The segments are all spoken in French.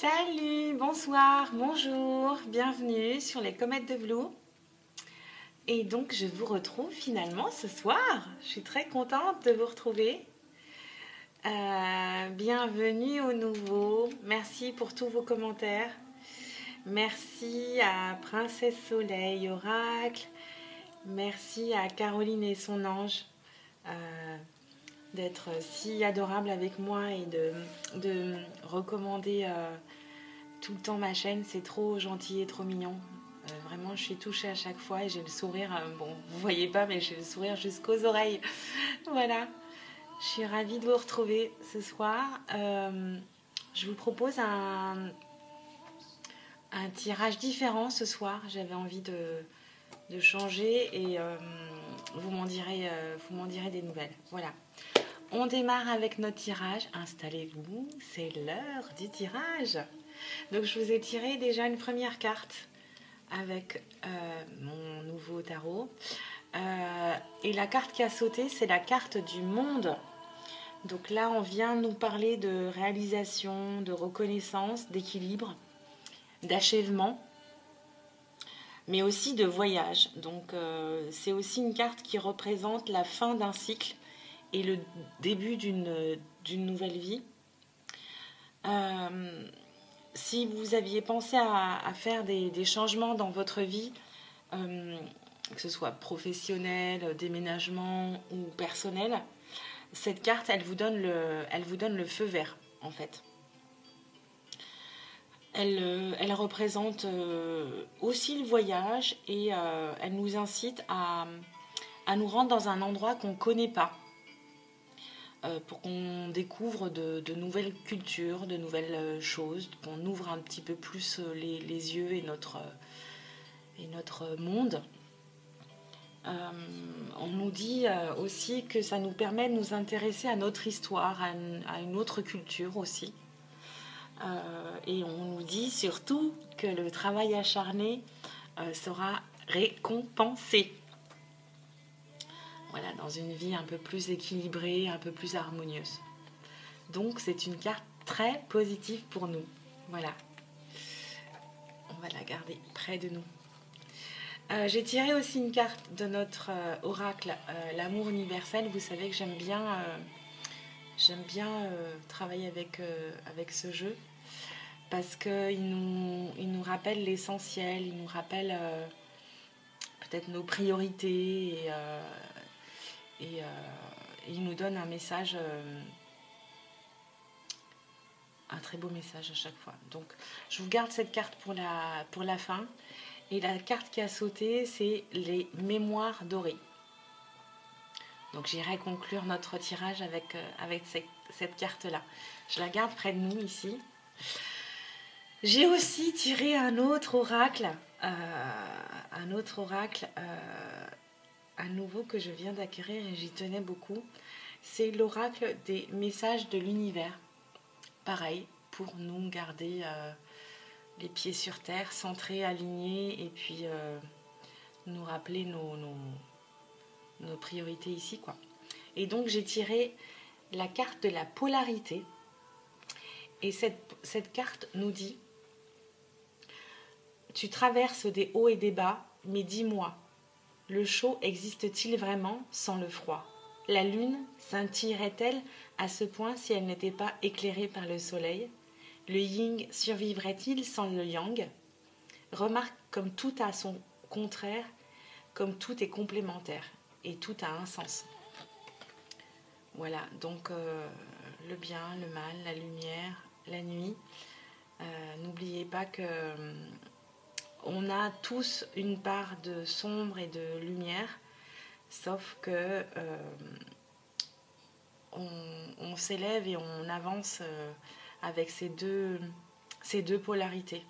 Salut, bonsoir, bonjour, bienvenue sur les Comètes de Blue. Et donc je vous retrouve finalement ce soir. Je suis très contente de vous retrouver. Bienvenue au nouveau. Merci pour tous vos commentaires. Merci à Princesse Soleil Oracle. Merci à Caroline et son ange d'être si adorable avec moi et de recommander tout le temps ma chaîne. C'est trop gentil et trop mignon. Vraiment, je suis touchée à chaque fois et j'ai le sourire. Bon, vous voyez pas, mais j'ai le sourire jusqu'aux oreilles. Voilà. Je suis ravie de vous retrouver ce soir. Je vous propose un tirage différent ce soir. J'avais envie de changer et vous m'en direz des nouvelles. Voilà. On démarre avec notre tirage. Installez-vous, c'est l'heure du tirage. Donc je vous ai tiré déjà une première carte avec mon nouveau tarot. Et la carte qui a sauté, c'est la carte du monde. Donc là, on vient nous parler de réalisation, de reconnaissance, d'équilibre, d'achèvement, mais aussi de voyage. Donc c'est aussi une carte qui représente la fin d'un cycle et le début d'une nouvelle vie. Si vous aviez pensé à faire des changements dans votre vie, que ce soit professionnel, déménagement ou personnel, cette carte, elle vous donne le feu vert, en fait. Elle représente aussi le voyage et elle nous incite à nous rendre dans un endroit qu'on ne connaît pas. Pour qu'on découvre de nouvelles cultures, de nouvelles choses, qu'on ouvre un petit peu plus les yeux et notre monde. On nous dit aussi que ça nous permet de nous intéresser à notre histoire, à une autre culture aussi. Et on nous dit surtout que le travail acharné sera récompensé. Voilà, dans une vie un peu plus équilibrée, un peu plus harmonieuse. Donc, c'est une carte très positive pour nous. Voilà. On va la garder près de nous. J'ai tiré aussi une carte de notre oracle, l'amour universel. Vous savez que j'aime bien travailler avec ce jeu parce qu'il nous rappelle l'essentiel, il nous rappelle peut-être nos priorités et il nous donne un message, un très beau message à chaque fois. Donc je vous garde cette carte pour la fin. Et la carte qui a sauté, c'est les mémoires dorées. Donc j'irai conclure notre tirage avec cette carte-là. Je la garde près de nous ici. J'ai aussi tiré un autre oracle. À nouveau que je viens d'acquérir et j'y tenais beaucoup. C'est l'oracle des messages de l'univers. Pareil, pour nous garder les pieds sur terre, centrés, alignés, et puis nous rappeler nos priorités ici, quoi. Et donc j'ai tiré la carte de la polarité. Et cette carte nous dit: tu traverses des hauts et des bas, mais dis-moi, le chaud existe-t-il vraiment sans le froid? La lune scintillerait-elle à ce point si elle n'était pas éclairée par le soleil? Le yin survivrait-il sans le yang? Remarque comme tout a son contraire, comme tout est complémentaire et tout a un sens. Voilà, donc le bien, le mal, la lumière, la nuit. N'oubliez pas que on a tous une part de sombre et de lumière, sauf que on s'élève et on avance avec ces deux polarités.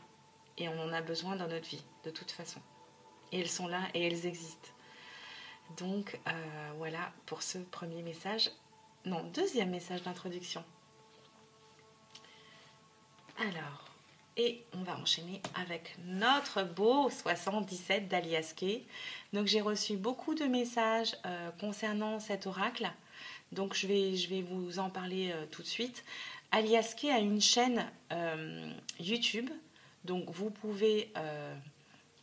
Et on en a besoin dans notre vie, de toute façon. Et elles sont là et elles existent. Donc voilà pour ce premier message. Non, deuxième message d'introduction. Alors, et on va enchaîner avec notre beau 77 d'Alias Kay. Donc j'ai reçu beaucoup de messages concernant cet oracle. Donc je vais vous en parler tout de suite. Alias Kay a une chaîne YouTube, donc vous pouvez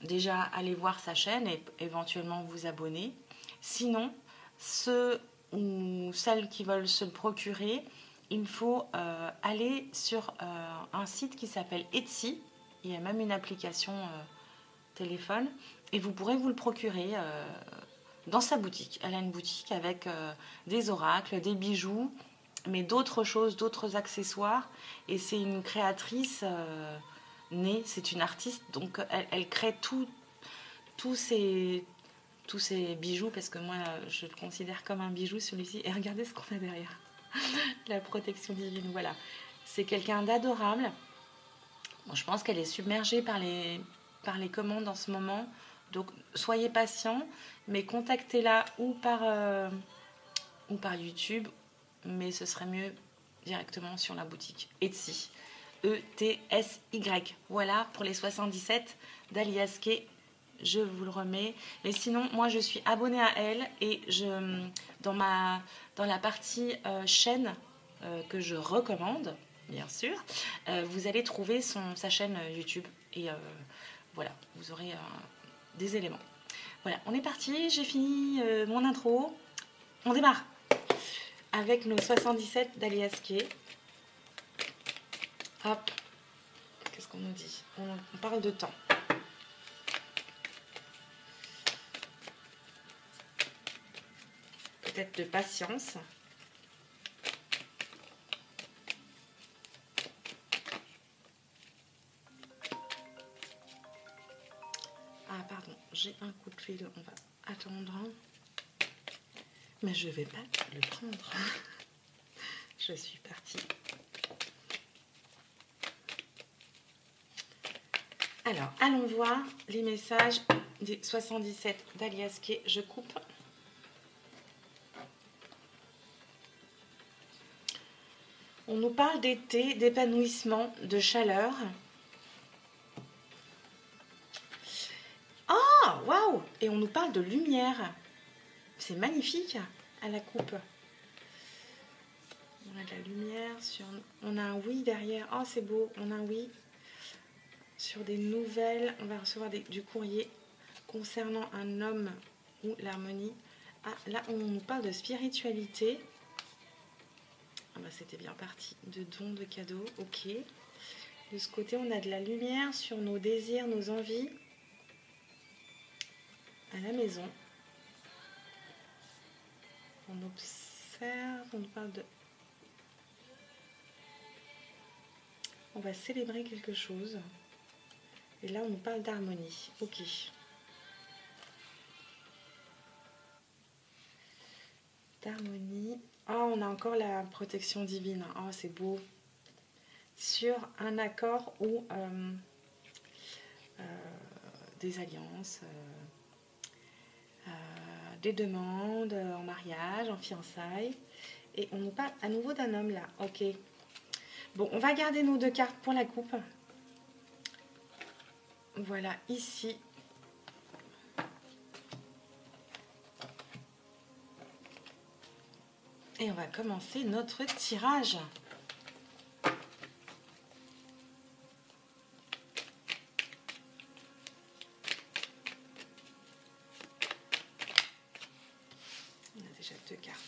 déjà aller voir sa chaîne et éventuellement vous abonner. Sinon, ceux ou celles qui veulent se le procurer, il faut aller sur un site qui s'appelle Etsy. Il y a même une application téléphone et vous pourrez vous le procurer dans sa boutique. Elle a une boutique avec des oracles, des bijoux, mais d'autres choses, d'autres accessoires. Et c'est une créatrice née, c'est une artiste, donc elle crée tous ces bijoux, parce que moi je le considère comme un bijou celui-ci. Et regardez ce qu'on a derrière. La protection divine, voilà. C'est quelqu'un d'adorable. Bon, je pense qu'elle est submergée par les commandes en ce moment. Donc soyez patients, mais contactez-la ou par YouTube, mais ce serait mieux directement sur la boutique Etsy. E-T-S-Y. Voilà pour les 77 d'Alias Kay. Je vous le remets. Mais sinon, moi je suis abonnée à elle et dans la partie chaîne que je recommande, bien sûr, vous allez trouver sa chaîne YouTube. Et voilà, vous aurez des éléments. Voilà, on est parti, j'ai fini mon intro. On démarre avec nos 77 d'Alias Kay. Hop, qu'est-ce qu'on nous dit? On parle de temps. Peut-être de patience. Ah pardon, j'ai un coup de fil, on va attendre. Mais je vais pas le prendre. Je suis partie. Alors, allons voir les messages des 77 d'Alias Kay. Je coupe. On nous parle d'été, d'épanouissement, de chaleur. Ah, waouh! Et on nous parle de lumière. C'est magnifique à la coupe. On a de la lumière. On a un oui derrière. Oh, c'est beau. On a un oui. Sur des nouvelles. On va recevoir du courrier concernant un homme ou l'harmonie. Ah, là, on nous parle de spiritualité. Ah bah, c'était bien parti. De dons, de cadeaux. Ok. De ce côté, on a de la lumière sur nos désirs, nos envies. À la maison. On observe, on parle de... On va célébrer quelque chose. Et là, on nous parle d'harmonie. Ok. D'harmonie. Oh, on a encore la protection divine. Oh, c'est beau. Sur un accord ou des alliances, des demandes en mariage, en fiançailles. Et on nous parle à nouveau d'un homme là. Ok. Bon, on va garder nos deux cartes pour la coupe. Voilà, ici. Et on va commencer notre tirage. On a déjà deux cartes.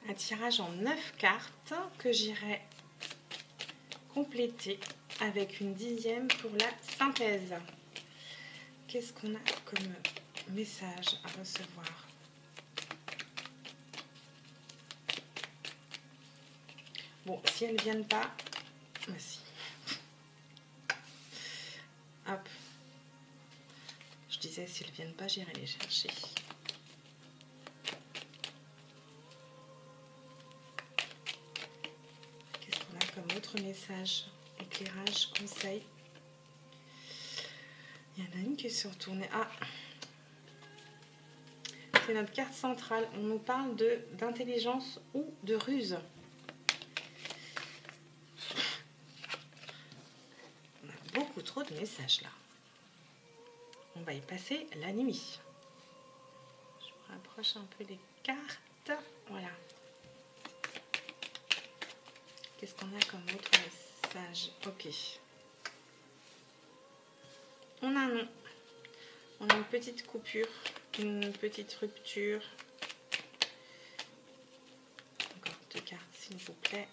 Un tirage en 9 cartes que j'irai compléter avec une 10e pour la synthèse. Qu'est-ce qu'on a comme message à recevoir? Bon, si elles ne viennent pas, bah si. Hop. Je disais, si elles ne viennent pas, j'irai les chercher. Qu'est-ce qu'on a comme autre message? Éclairage, conseil. Il y en a une qui s'est retournée. Ah! C'est notre carte centrale. On nous parle d'intelligence ou de ruse. On a beaucoup trop de messages là. On va y passer la nuit. Je me rapproche un peu des cartes. Voilà. qu'est-ce qu'on a comme autre message? Ok. On a un nom. On a une petite coupure, une petite rupture. Encore 2 cartes, s'il vous plaît.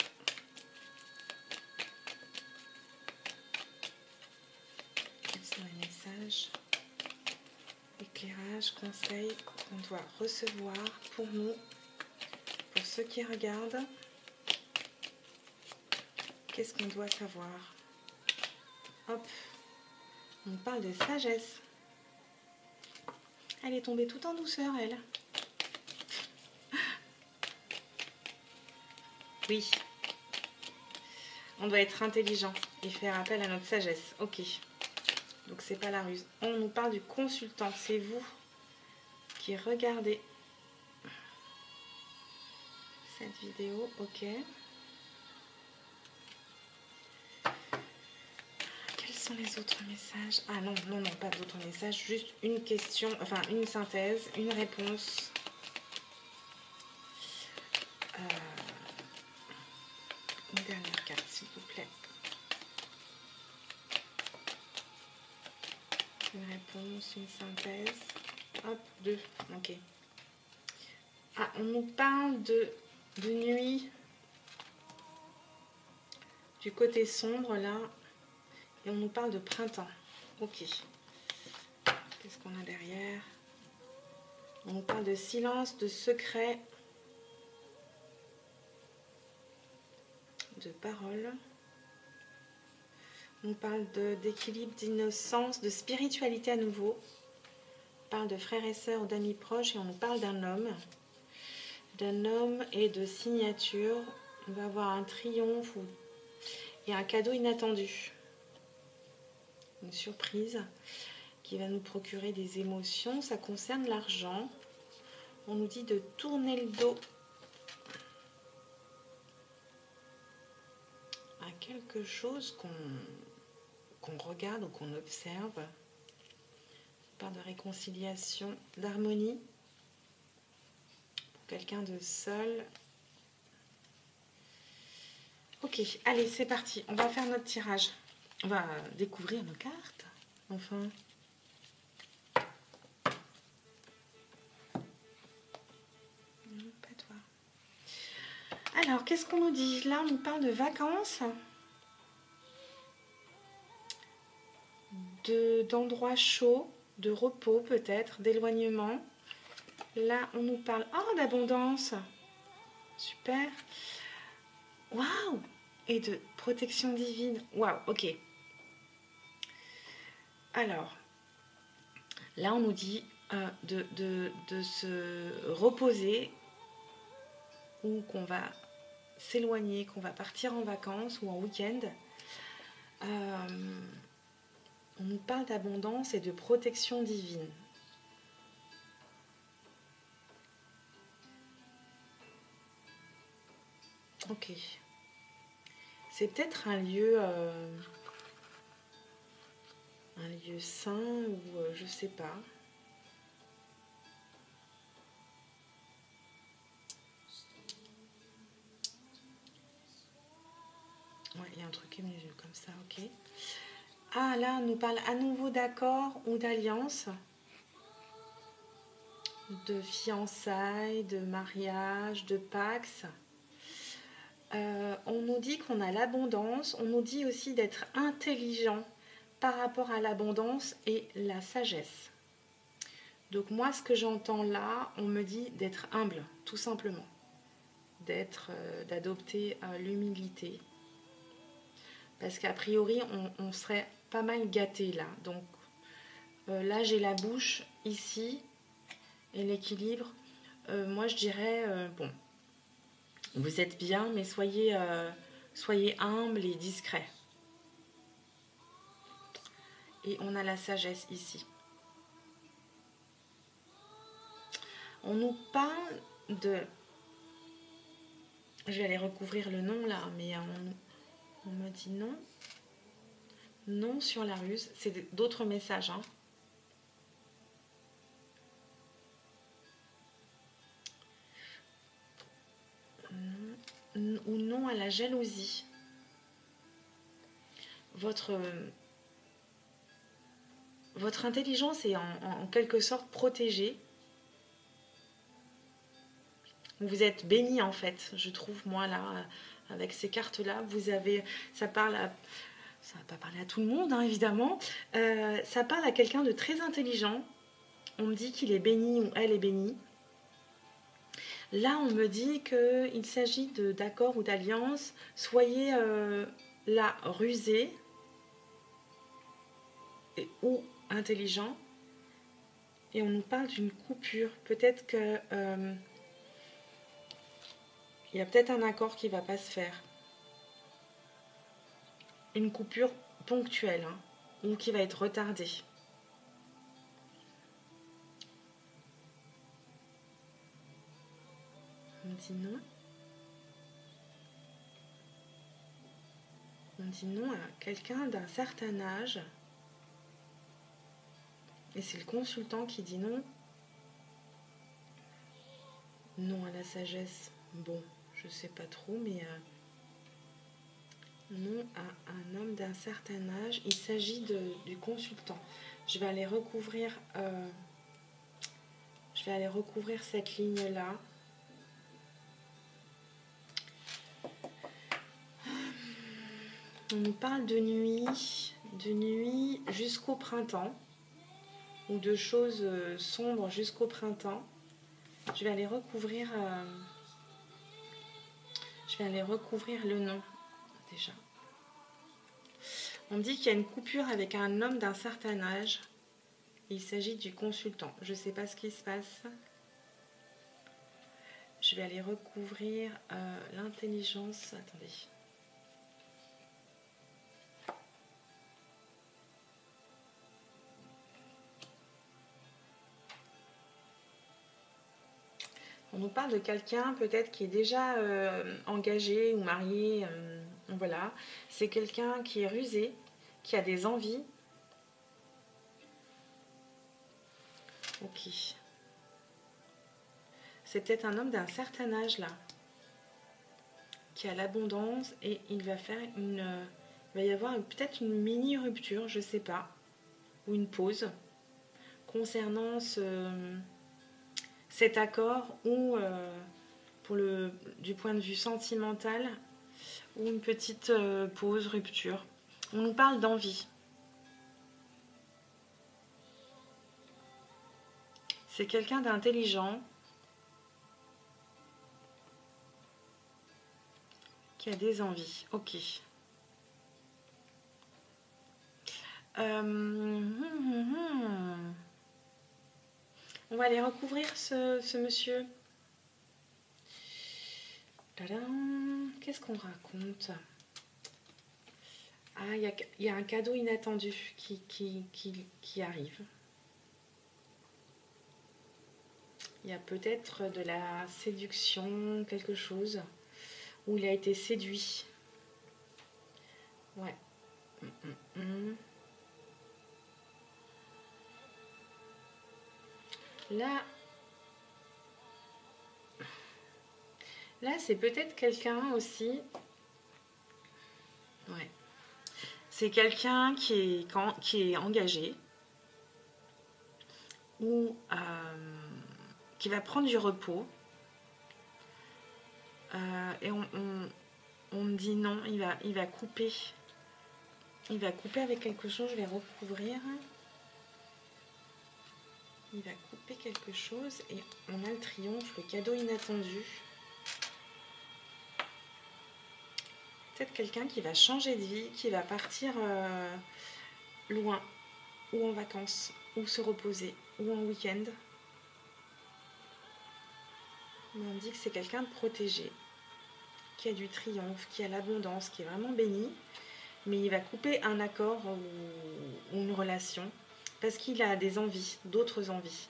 Quels sont les messages? Éclairage, conseil qu'on doit recevoir pour nous, pour ceux qui regardent. Qu'est-ce qu'on doit savoir? Hop, on parle de sagesse. Elle est tombée tout en douceur, elle. Oui. On doit être intelligent et faire appel à notre sagesse. Ok. Donc c'est pas la ruse. On nous parle du consultant. C'est vous qui regardez cette vidéo. Ok. Quels sont les autres messages? Ah non, non, non, pas d'autres messages. Juste une question, enfin une synthèse, une réponse. Une dernière carte, s'il vous plaît. Une réponse, une synthèse. Hop, 2. Ok. Ah, on nous parle de nuit. Du côté sombre, là. Et on nous parle de printemps. Ok. Qu'est-ce qu'on a derrière? On nous parle de silence, de secret. De parole. On parle d'équilibre, d'innocence, de spiritualité à nouveau. On parle de frères et sœurs ou d'amis proches et on nous parle d'un homme. D'un homme et de signature. On va avoir un triomphe et un cadeau inattendu. Une surprise qui va nous procurer des émotions. Ça concerne l'argent. On nous dit de tourner le dos à quelque chose qu'on regarde ou qu'on observe. On parle de réconciliation, d'harmonie. Pour quelqu'un de seul. Ok, allez, c'est parti. On va faire notre tirage. On va découvrir nos cartes. Enfin. Non, pas toi. Alors, qu'est-ce qu'on nous dit? Là, on nous parle de vacances. D'endroits chauds, de repos peut-être, d'éloignement. Là, on nous parle d'abondance. Super. Waouh! Et de protection divine. Waouh, ok. Alors, là, on nous dit de se reposer ou qu'on va s'éloigner, qu'on va partir en vacances ou en week-end. On nous parle d'abondance et de protection divine. Ok. C'est peut-être un lieu sain ou je sais pas. Ouais, il y a un truc qui me vient comme ça, ok. Ah, là, on nous parle à nouveau d'accord ou d'alliance, de fiançailles, de mariage, de pax. On nous dit qu'on a l'abondance, on nous dit aussi d'être intelligent par rapport à l'abondance et la sagesse. Donc moi, ce que j'entends là, on me dit d'être humble, tout simplement. D'adopter l'humilité. Parce qu'a priori, on serait pas mal gâté là. Donc là, j'ai la bouche ici et l'équilibre. Moi, je dirais, bon, vous êtes bien, mais soyez humble et discret. Et on a la sagesse ici. On nous parle de... Je vais aller recouvrir le nom là, mais on me dit non. Non sur la ruse. C'est d'autres messages. Hein. Non. ou non à la jalousie. Votre intelligence est en quelque sorte protégée. Vous êtes béni en fait, je trouve, moi là, avec ces cartes-là. Vous avez, ça parle à, ça va pas parler à tout le monde, hein, évidemment. Ça parle à quelqu'un de très intelligent. On me dit qu'il est béni ou elle est bénie. Là, on me dit qu'il s'agit d'accords ou d'alliances. Soyez là rusé ou intelligent. Et on nous parle d'une coupure. Peut-être que il y a peut-être un accord qui ne va pas se faire. Une coupure ponctuelle, hein, ou qui va être retardée. On dit non. On dit non à quelqu'un d'un certain âge. Et c'est le consultant qui dit non. Non à la sagesse. Bon, je sais pas trop, mais non à un homme d'un certain âge. Il s'agit du consultant. Je vais aller recouvrir cette ligne-là. On nous parle de nuit jusqu'au printemps, ou de choses sombres jusqu'au printemps. Je vais aller recouvrir le nom, déjà. On me dit qu'il y a une coupure avec un homme d'un certain âge. Il s'agit du consultant. Je ne sais pas ce qui se passe. Je vais aller recouvrir l'intelligence. Attendez. On nous parle de quelqu'un peut-être qui est déjà engagé ou marié. Voilà. C'est quelqu'un qui est rusé, qui a des envies. Ok. C'est peut-être un homme d'un certain âge là, qui a l'abondance et il va y avoir peut-être une mini rupture, je sais pas, ou une pause concernant cet accord ou du point de vue sentimental ou une petite pause, rupture. On nous parle d'envie. C'est quelqu'un d'intelligent qui a des envies. Ok. On va aller recouvrir ce monsieur. Qu'est-ce qu'on raconte? Ah, il y a un cadeau inattendu qui arrive. Il y a peut-être de la séduction, quelque chose, où il a été séduit. Ouais. Là, c'est peut-être quelqu'un aussi. Ouais. C'est quelqu'un qui est engagé ou qui va prendre du repos. Et on me dit non, il va couper. Il va couper avec quelque chose, je vais recouvrir. Il va couper quelque chose et on a le triomphe, le cadeau inattendu. Peut-être quelqu'un qui va changer de vie, qui va partir loin, ou en vacances, ou se reposer, ou en week-end. Mais on dit que c'est quelqu'un de protégé, qui a du triomphe, qui a l'abondance, qui est vraiment béni. Mais il va couper un accord ou une relation parce qu'il a des envies, d'autres envies.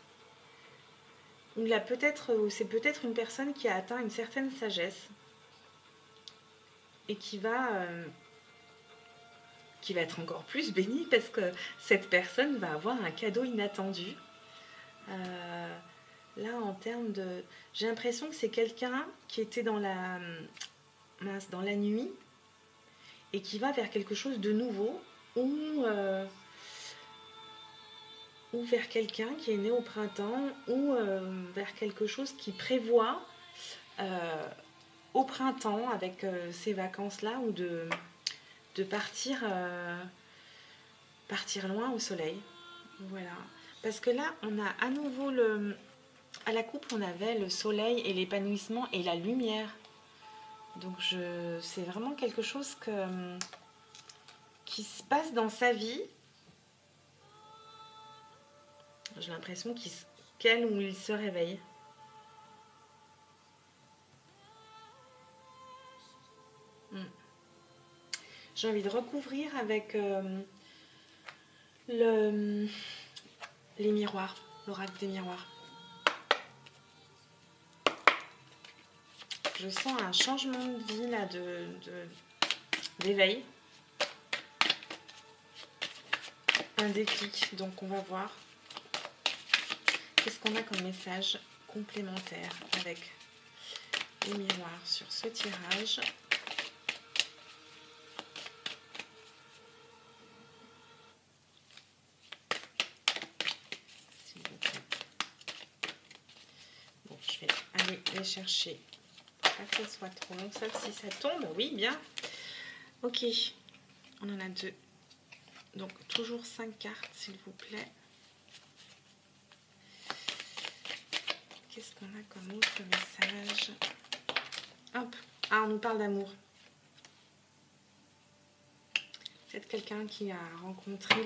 C'est peut-être une personne qui a atteint une certaine sagesse et qui va être encore plus bénie parce que cette personne va avoir un cadeau inattendu. Là, en termes de... J'ai l'impression que c'est quelqu'un qui était dans dans la nuit et qui va vers quelque chose de nouveau ou vers quelqu'un qui est né au printemps ou vers quelque chose qui prévoit au printemps avec ces vacances-là ou de partir, partir loin au soleil. Voilà. Parce que là, on a à nouveau à la coupe, on avait le soleil et l'épanouissement et la lumière. Donc c'est vraiment quelque chose qui se passe dans sa vie. J'ai l'impression qu'elle ou il se réveille. J'ai envie de recouvrir avec les miroirs, l'oracle des miroirs. Je sens un changement de vie là, d'éveil. Un déclic, donc on va voir. Qu'est-ce qu'on a comme message complémentaire avec les miroirs sur ce tirage. S'il vous plaît. Bon, je vais aller les chercher. Pas que ça soit trop long, sauf si ça tombe. Oui, bien. Ok, on en a 2. Donc, toujours 5 cartes, s'il vous plaît. Qu'est-ce qu'on a comme autre message? Hop. Ah, on nous parle d'amour. Peut-être quelqu'un qui a rencontré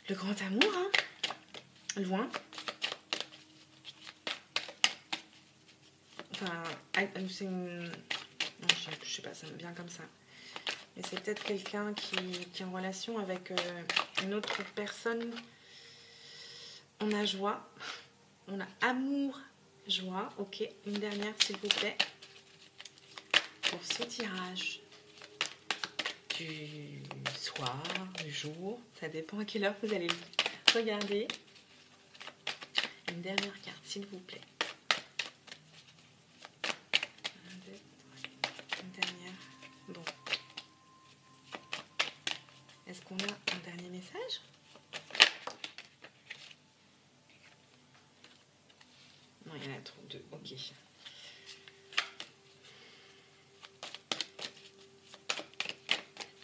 le grand amour, hein, loin. Enfin, c'est une... Non, je sais pas, ça me vient comme ça. Mais c'est peut-être quelqu'un qui est en relation avec une autre personne. On a joie. On a amour, joie. Ok, une dernière, s'il vous plaît. Pour ce tirage du soir, du jour. Ça dépend à quelle heure vous allez le regarder. Une dernière carte, s'il vous plaît. Une dernière. Bon. Est-ce qu'on a un dernier message? Non, il y en a trop, 2. Ok.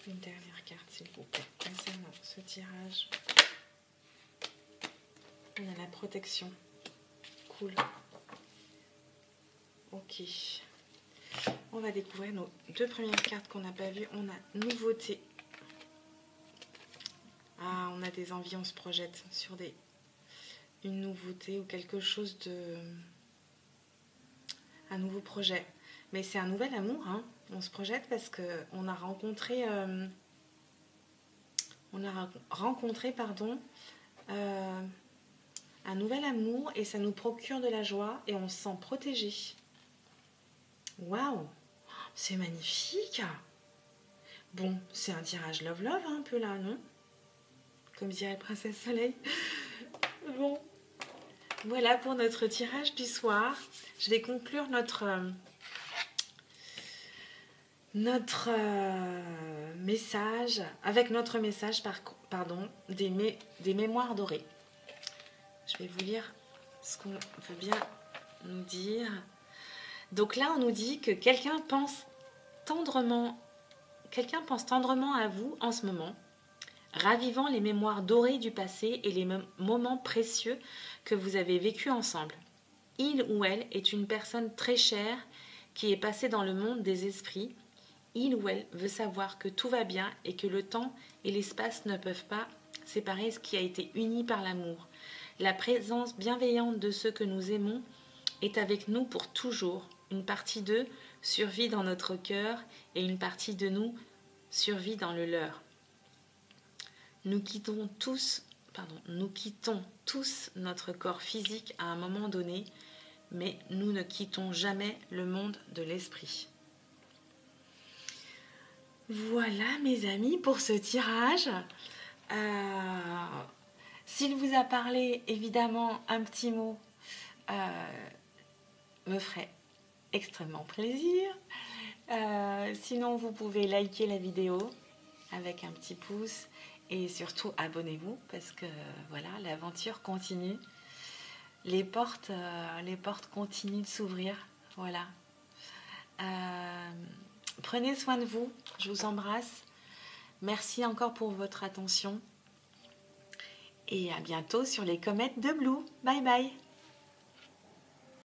Une dernière carte, s'il vous plaît. Concernant ce tirage, on a la protection. Cool. Ok. On va découvrir nos 2 premières cartes qu'on n'a pas vues. On a nouveauté. Ah, on a des envies, on se projette sur une nouveauté ou quelque chose de... Un nouveau projet. Mais c'est un nouvel amour, hein. On se projette parce qu'on a rencontré... un nouvel amour et ça nous procure de la joie et on se sent protégé. Waouh, c'est magnifique. Bon, c'est un tirage love-love un peu là, non? Comme dirait Princesse Soleil. Bon, voilà pour notre tirage du soir. Je vais conclure notre message, avec notre message, pardon, des mémoires dorées. Je vais vous lire ce qu'on veut bien nous dire. Donc là, on nous dit que quelqu'un pense tendrement à vous en ce moment, ravivant les mémoires dorées du passé et les moments précieux que vous avez vécus ensemble. Il ou elle est une personne très chère qui est passée dans le monde des esprits. Il ou elle veut savoir que tout va bien et que le temps et l'espace ne peuvent pas séparer ce qui a été uni par l'amour. La présence bienveillante de ceux que nous aimons est avec nous pour toujours. Une partie d'eux survit dans notre cœur et une partie de nous survit dans le leur. Nous quittons tous notre corps physique à un moment donné, mais nous ne quittons jamais le monde de l'esprit. Voilà mes amis pour ce tirage. S'il vous a parlé, évidemment, un petit mot me ferait extrêmement plaisir. Sinon, vous pouvez liker la vidéo avec un petit pouce et surtout abonnez-vous parce que voilà, l'aventure continue. Les portes continuent de s'ouvrir. Voilà. Prenez soin de vous. Je vous embrasse. Merci encore pour votre attention. Et à bientôt sur les comètes de Blue. Bye bye.